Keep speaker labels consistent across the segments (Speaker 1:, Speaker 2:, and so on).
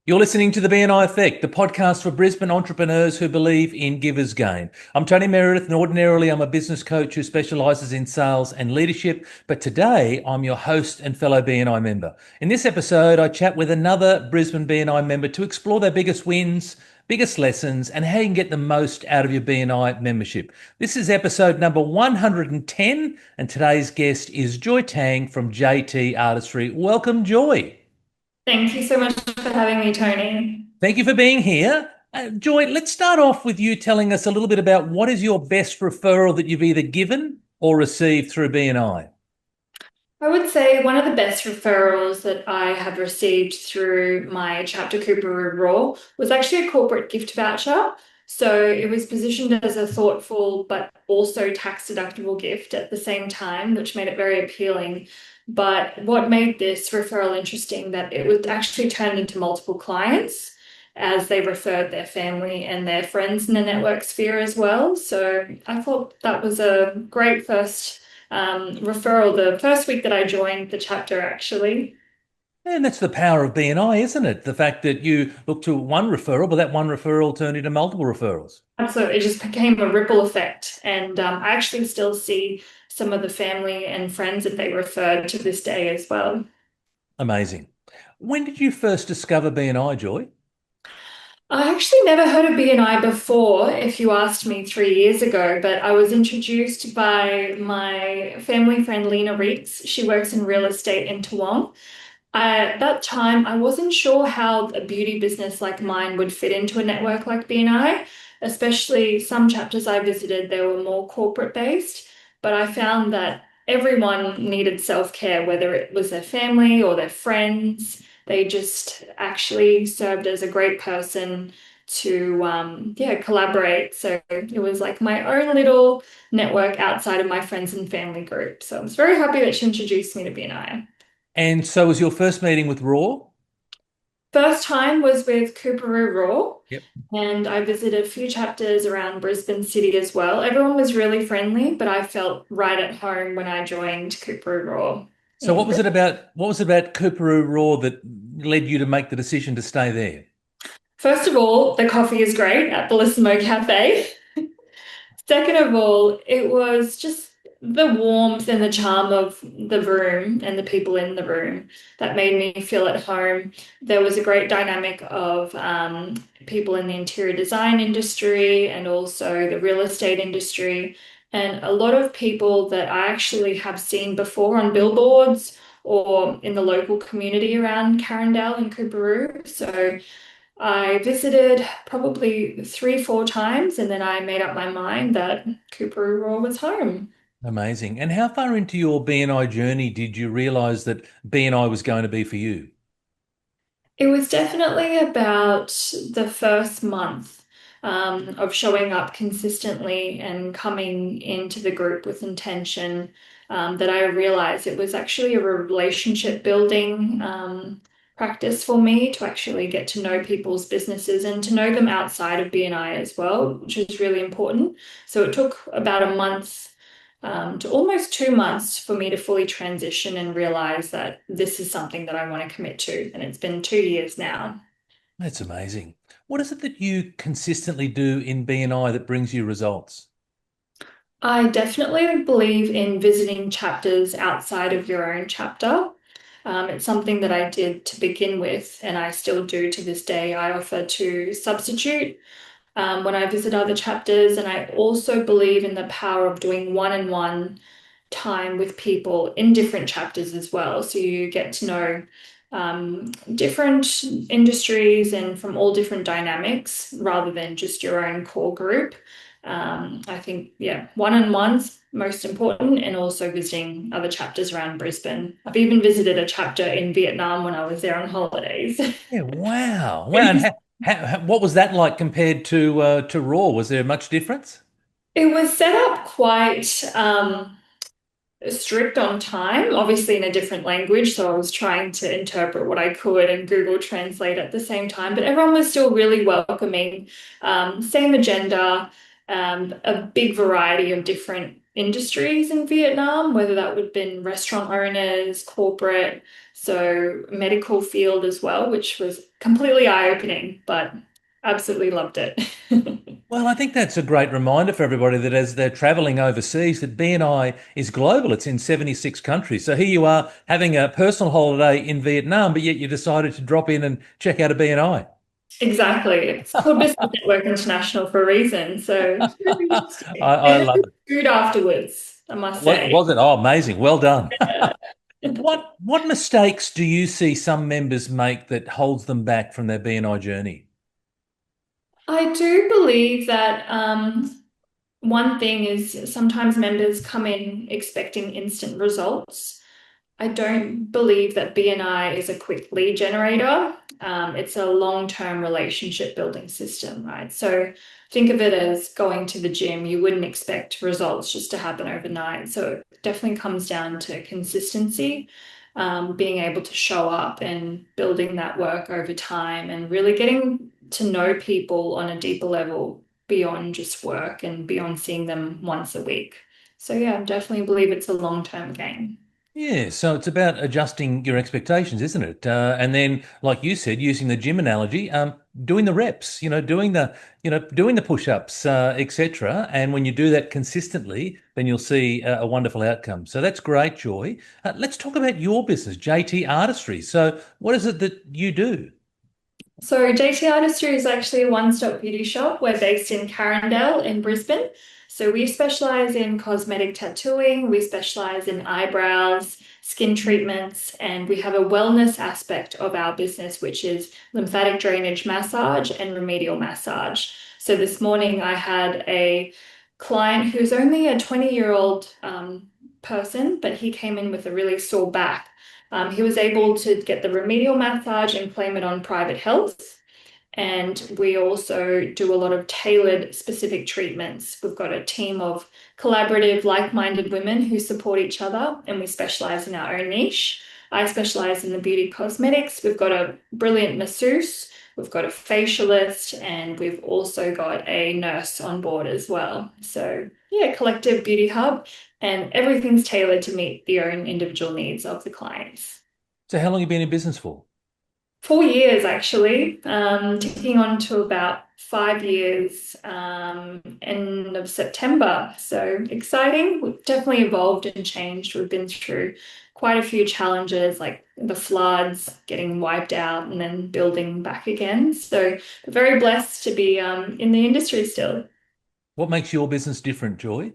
Speaker 1: You're listening to the BNI Effect, the podcast for Brisbane entrepreneurs who believe in givers gain. I'm Tony Meredith, and ordinarily I'm a business coach who specialises in sales and leadership. But today I'm your host and fellow BNI member. In this episode, I chat with another Brisbane BNI member to explore their biggest wins, biggest lessons, and how you can get the most out of your BNI membership. This is episode number 110, and today's guest is Joy Tang from JT Artistry. Welcome, Joy.
Speaker 2: Thank you so much for having me, Tony.
Speaker 1: Thank you for being here. Joy, let's start off with you telling us a little bit about what is your best referral that you've either given or received through BNI.
Speaker 2: I would say one of the best referrals that I have received through my chapter Cooper Raw was actually a corporate gift voucher. So it was positioned as a thoughtful but also tax deductible gift at the same time, which made it very appealing. But what made this referral interesting that it was actually turned into multiple clients as they referred their family and their friends in the network sphere as well. So I thought that was a great first referral the first week that I joined the chapter, actually.
Speaker 1: And that's the power of BNI, isn't it? The fact that you look to one referral, but that one referral turned into multiple referrals.
Speaker 2: Absolutely. It just became a ripple effect. And I actually still see some of the family and friends that they referred to this day as well.
Speaker 1: Amazing. When did you first discover BNI, Joy?
Speaker 2: I actually never heard of BNI before, if you asked me 3 years ago, but I was introduced by my family friend Lena Reeks. She works in real estate in Toowong. At that time, I wasn't sure how a beauty business like mine would fit into a network like BNI, especially some chapters I visited, they were more corporate based, but I found that everyone needed self-care, whether it was their family or their friends. They just actually served as a great person to collaborate. So it was like my own little network outside of my friends and family group. So I was very happy that she introduced me to BNI.
Speaker 1: And so was your first meeting with Raw?
Speaker 2: First time was with Cooperoo Raw,
Speaker 1: Yep.
Speaker 2: and I visited a few chapters around Brisbane City as well. Everyone was really friendly, but I felt right at home when I joined Cooperoo Raw
Speaker 1: So
Speaker 2: in Brisbane.
Speaker 1: what was it about Cooperoo Raw that led you to make the decision to stay there?
Speaker 2: First of all, the coffee is great at Bellissimo Cafe. Second of all, it was just the warmth and the charm of the room and the people in the room that made me feel at home. There was a great dynamic of people in the interior design industry and also the real estate industry, and a lot of people that I actually have seen before on billboards or in the local community around Carindale and Cooperoo. So I visited probably 3, 4 times, and then I made up my mind that Cooper Raw was home.
Speaker 1: Amazing. And how far into your BNI journey did you realize that BNI was going to be for you?
Speaker 2: It was definitely about the first month of showing up consistently and coming into the group with intention that I realized it was actually a relationship building practice for me to actually get to know people's businesses and to know them outside of BNI as well, which is really important. So it took about a month to almost 2 months for me to fully transition and realize that this is something that I want to commit to. And it's been 2 years now.
Speaker 1: That's amazing. What is it that you consistently do in BNI that brings you results?
Speaker 2: I definitely believe in visiting chapters outside of your own chapter. It's something that I did to begin with, and I still do to this day. I offer to substitute when I visit other chapters, and I also believe in the power of doing one-on-one time with people in different chapters as well. So you get to know different industries and from all different dynamics rather than just your own core group. I think, yeah, one-on-one's most important, and also visiting other chapters around Brisbane. I've even visited a chapter in Vietnam when I was there on holidays.
Speaker 1: Yeah, wow. Wow. And what was that like compared to Raw? Was there much difference?
Speaker 2: It was set up quite strict on time, obviously in a different language. So I was trying to interpret what I could and Google Translate at the same time. But everyone was still really welcoming. Same agenda, a big variety of different industries in Vietnam, whether that would have been restaurant owners, corporate, so medical field as well, which was completely eye-opening, but absolutely loved it.
Speaker 1: Well, I think that's a great reminder for everybody that as they're traveling overseas, that BNI is global. It's in 76 countries. So here you are having a personal holiday in Vietnam, but yet you decided to drop in and check out a BNI.
Speaker 2: Exactly. It's called Business Network International for a reason. So it's really interesting.
Speaker 1: I
Speaker 2: They had
Speaker 1: love
Speaker 2: good
Speaker 1: it.
Speaker 2: food afterwards, I must say.
Speaker 1: Was it? Oh, amazing. Well done.
Speaker 2: Yeah.
Speaker 1: What mistakes do you see some members make that holds them back from their BNI journey?
Speaker 2: I do believe that one thing is sometimes members come in expecting instant results. I don't believe that BNI is a quick lead generator. It's a long-term relationship building system, right? So think of it as going to the gym. You wouldn't expect results just to happen overnight. So it definitely comes down to consistency, being able to show up and building that work over time and really getting to know people on a deeper level beyond just work and beyond seeing them once a week. So yeah, I definitely believe it's a long-term game.
Speaker 1: Yeah, so it's about adjusting your expectations, isn't it? And then, like you said, using the gym analogy, doing the reps, doing the push-ups, etc. And when you do that consistently, then you'll see a wonderful outcome. So that's great, Joy. Let's talk about your business, JT Artistry. So, what is it that you do?
Speaker 2: So JT Artistry is actually a one-stop beauty shop. We're based in Carindale in Brisbane. So we specialize in cosmetic tattooing, we specialize in eyebrows, skin treatments, and we have a wellness aspect of our business, which is lymphatic drainage massage and remedial massage. So this morning I had a client who's only a 20-year-old person, but he came in with a really sore back. He was able to get the remedial massage and claim it on private health. And we also do a lot of tailored specific treatments. We've got a team of collaborative, like-minded women who support each other, and we specialize in our own niche. I specialize in the beauty cosmetics. We've got a brilliant masseuse, we've got a facialist, and we've also got a nurse on board as well. So, yeah, collective beauty hub, and everything's tailored to meet the own individual needs of the clients.
Speaker 1: So, how long have you been in business for?
Speaker 2: 4 years actually, ticking on to about 5 years, end of September. So exciting. We've definitely evolved and changed. We've been through quite a few challenges like the floods, getting wiped out, and then building back again. So very blessed to be in the industry still.
Speaker 1: What makes your business different, Joy?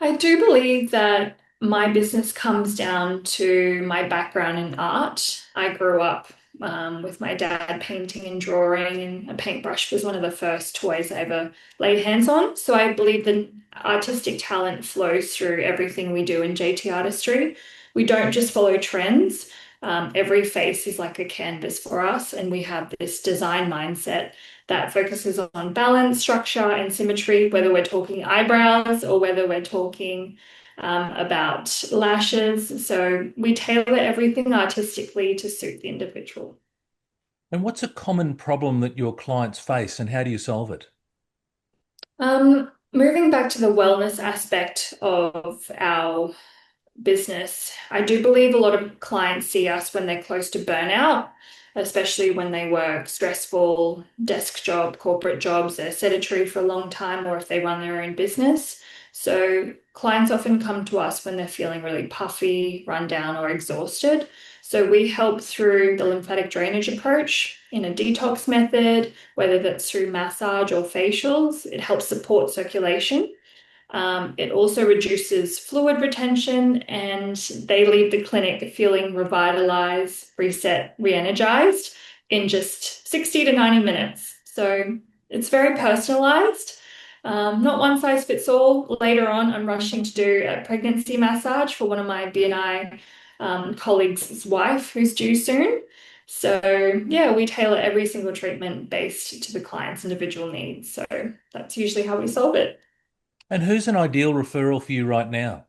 Speaker 2: I do believe that my business comes down to my background in art. I grew up with my dad painting and drawing, and a paintbrush was one of the first toys I ever laid hands on. So I believe the artistic talent flows through everything we do in JT Artistry. We don't just follow trends. Every face is like a canvas for us, and we have this design mindset that focuses on balance, structure, and symmetry, whether we're talking eyebrows or whether we're talking about lashes. So we tailor everything artistically to suit the individual.
Speaker 1: And what's a common problem that your clients face, and how do you solve it?
Speaker 2: Moving back to the wellness aspect of our business. I do believe a lot of clients see us when they're close to burnout, especially when they work stressful desk job, corporate jobs, they're sedentary for a long time, or if they run their own business. So clients often come to us when they're feeling really puffy, run down, or exhausted. So we help through the lymphatic drainage approach in a detox method, whether that's through massage or facials. It helps support circulation. It also reduces fluid retention, and they leave the clinic feeling revitalized, reset, re-energized in just 60 to 90 minutes. So it's very personalized. Not one size fits all. Later on, I'm rushing to do a pregnancy massage for one of my BNI colleagues' wife who's due soon. So yeah, we tailor every single treatment based to the client's individual needs. So that's usually how we solve it.
Speaker 1: And who's an ideal referral for you right now?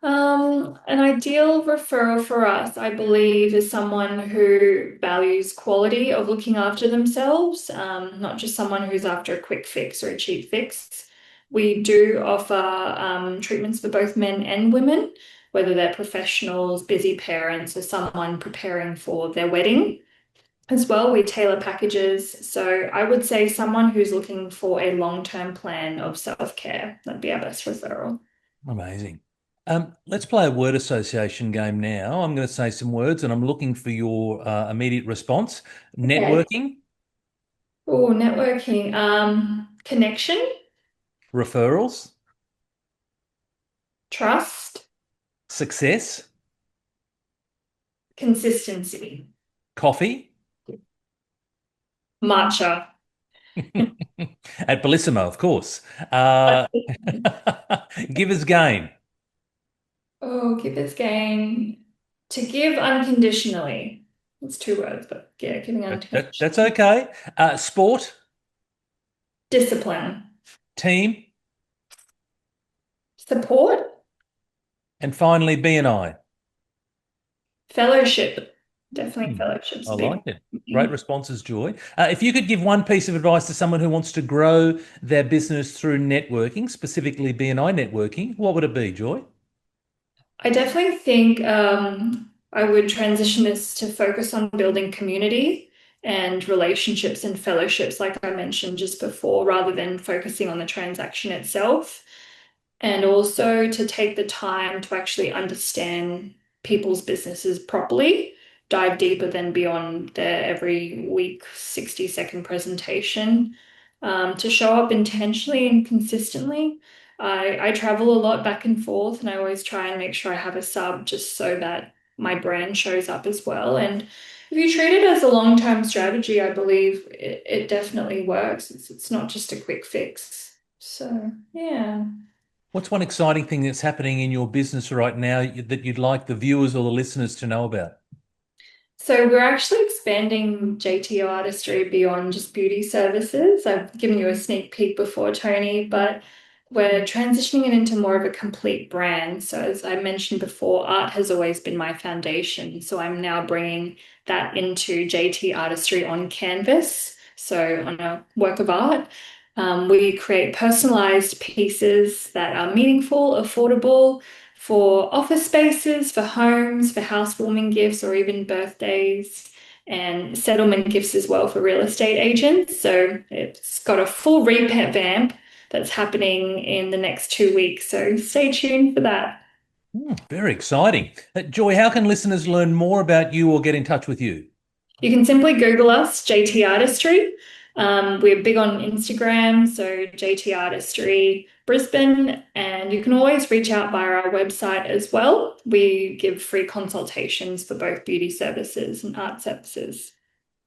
Speaker 2: An ideal referral for us, I believe, is someone who values quality of looking after themselves, not just someone who's after a quick fix or a cheap fix. We do offer treatments for both men and women. whether they're professionals, busy parents, or someone preparing for their wedding. As well, we tailor packages. So I would say someone who's looking for a long-term plan of self-care. That'd be our best referral.
Speaker 1: Amazing. Let's play a word association game now. I'm going to say some words and I'm looking for your immediate response.
Speaker 2: Okay.
Speaker 1: Networking,
Speaker 2: Oh, networking. Connection,
Speaker 1: referrals,
Speaker 2: trust,
Speaker 1: success,
Speaker 2: consistency,
Speaker 1: coffee,
Speaker 2: matcha.
Speaker 1: at Bellissimo, of course. Giver's gain.
Speaker 2: Oh, give this game to give unconditionally. It's two words, but yeah, giving
Speaker 1: That's
Speaker 2: unconditionally.
Speaker 1: okay. Sport,
Speaker 2: Discipline,
Speaker 1: team,
Speaker 2: support,
Speaker 1: and finally BNI.
Speaker 2: fellowship. Definitely
Speaker 1: Hmm,
Speaker 2: fellowship's
Speaker 1: I
Speaker 2: a big
Speaker 1: like it. Great
Speaker 2: one.
Speaker 1: responses, Joy. If you could give one piece of advice to someone who wants to grow their business through networking, specifically BNI networking, what would it be, Joy?
Speaker 2: I definitely think I would transition this to focus on building community and relationships and fellowships, like I mentioned just before, rather than focusing on the transaction itself. And also to take the time to actually understand people's businesses properly, dive deeper than beyond their every week 60-second presentation, to show up intentionally and consistently. I travel a lot back and forth, and I always try and make sure I have a sub just so that my brand shows up as well. And if you treat it as a long-term strategy, I believe it definitely works. It's not just a quick fix. So, yeah.
Speaker 1: What's one exciting thing that's happening in your business right now that you'd like the viewers or the listeners to know about?
Speaker 2: So we're actually expanding JTO artistry beyond just beauty services. I've given you a sneak peek before, Tony, but we're transitioning it into more of a complete brand. So as I mentioned before, art has always been my foundation. So I'm now bringing that into JT artistry on canvas. So on a work of art, we create personalized pieces that are meaningful, affordable, for office spaces, for homes, for housewarming gifts, or even birthdays, and settlement gifts as well for real estate agents. So it's got a full revamp that's happening in the next 2 weeks. So stay tuned for that.
Speaker 1: Very exciting. Joy, how can listeners learn more about you or get in touch with you?
Speaker 2: You can simply Google us, JT Artistry. We're big on Instagram, so JT Artistry Brisbane, and you can always reach out via our website as well. We give free consultations for both beauty services and art services.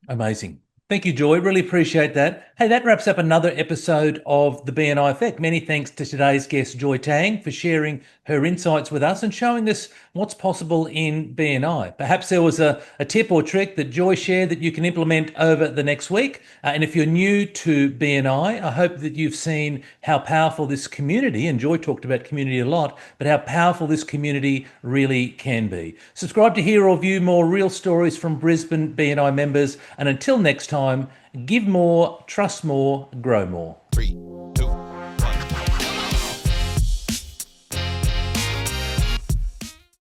Speaker 1: Amazing. Thank you, Joy. Really appreciate that. Hey, that wraps up another episode of the BNI Effect. Many thanks to today's guest, Joy Tang, for sharing her insights with us and showing us what's possible in BNI. Perhaps there was a tip or trick that Joy shared that you can implement over the next week. And if you're new to BNI, I hope that you've seen how powerful this community, and Joy talked about community a lot, but how powerful this community really can be. Subscribe to hear or view more real stories from Brisbane BNI members. And until next time, give more, trust more, grow more.